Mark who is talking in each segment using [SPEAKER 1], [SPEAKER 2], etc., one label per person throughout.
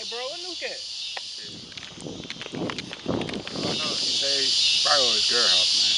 [SPEAKER 1] Hey, bro, what Nuke at?
[SPEAKER 2] I don't know. He said probably at his girl house, man.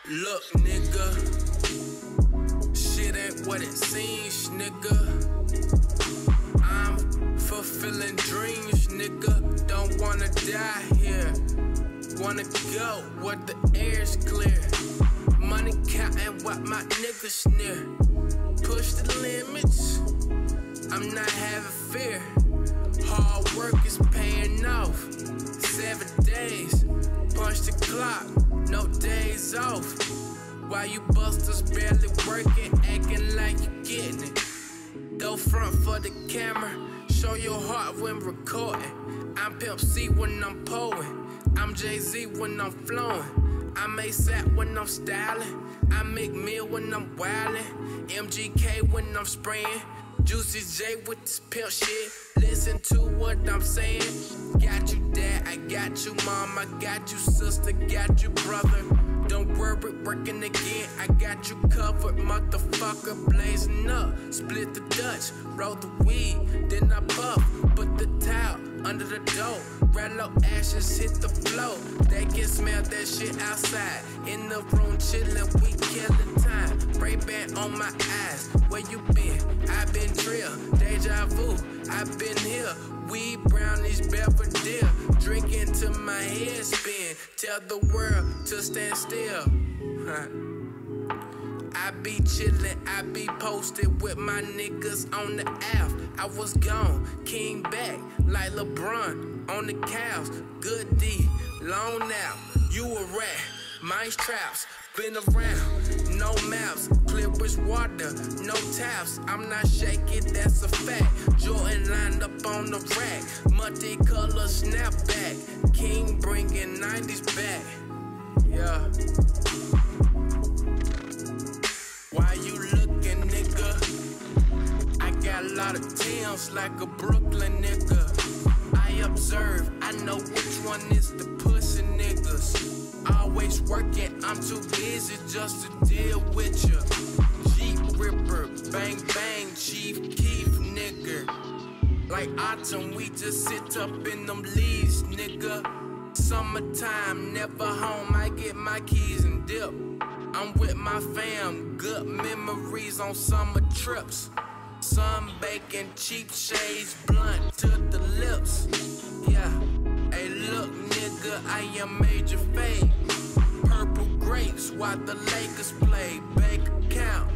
[SPEAKER 3] Look, nigga, shit ain't what it seems, nigga. I'm fulfilling dreams, nigga. Don't wanna die here. Wanna go where the air's clear. Money counting what my niggas near. Push the limits, I'm not having fear. Hard work is paying off. 7 days, punch the clock. No days off. Why you busters barely working, acting like you getting it? Go front for the camera, show your heart when recording. I'm Pimp C when I'm poeing. I'm Jay-Z when I'm flowing. I'm ASAP when I'm styling. I make meal when I'm wildin'. MGK when I'm spraying. Juicy J with this pimp shit. Listen to what I'm saying. Got you dad, I got you mom, I got you sister, got you brother. Don't worry, working again, I got you covered, motherfucker. Blazing up, split the Dutch, roll the weed, then I puff, put the towel under the door. Rello ashes hit the floor. They can smell that shit outside. In the room chillin', we killin' time. Ray-Ban on my eyes. Where you been? I been drill. Deja vu. I been here. Weed, brownies, Belvedere. Drinking till my head spin. Tell the world to stand still. I be chillin', I be posted with my niggas on the app. I was gone, king back, like LeBron on the Cavs. Good D, long now, you a rat, mice traps, been around, no maps, clear as water, no taps. I'm not shaking, that's a fact. Jordan lined up on the rack, multi-color snapback, king bringing 90s back, yeah. Why you looking, nigga? I got a lot of Tim's like a Brooklyn nigga. I observe, I know which one is the pussy niggas. Always working, I'm too busy just to deal with ya. Jeep Ripper, bang bang, Chief Keef nigga. Like autumn, we just sit up in them leaves, nigga. Summertime, never home, I get my keys and dip. I'm with my fam, good memories on summer trips. Sun baking, cheap shades, blunt to the lips. Yeah, hey look nigga, I am major fade. Purple grapes while the Lakers play. Bank account,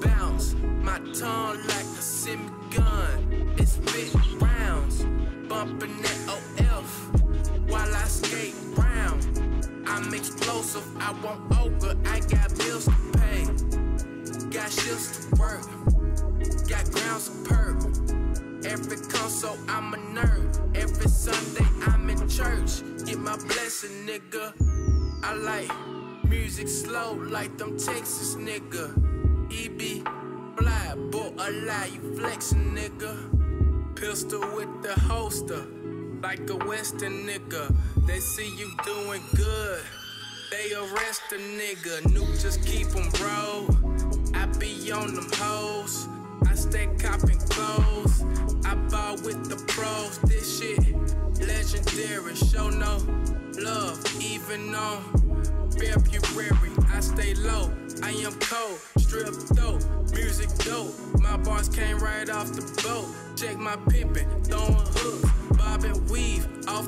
[SPEAKER 3] bounce, my tongue like a semi-gun. It's big rounds, bumping that OF while I skate round. I'm explosive, I won't ogre, I got bills to pay. Got shifts to work, got grounds to perk. Every console, I'm a nerd. Every Sunday, I'm in church. Get my blessing, nigga. I like music slow like them Texas, nigga. EB, fly, boy, a lie, you flexin', nigga. Pistol with the holster, like a Western nigga. They see you doing good, they arrest a nigga. Nuke just keep them roll. I be on them hoes, I stay copping clothes. I ball with the pros, this shit legendary. Show no love, even on February. I stay low, I am cold, strip dope, music dope. My bars came right off the boat. Check my pimpin', throwing hooks, bob and weave, off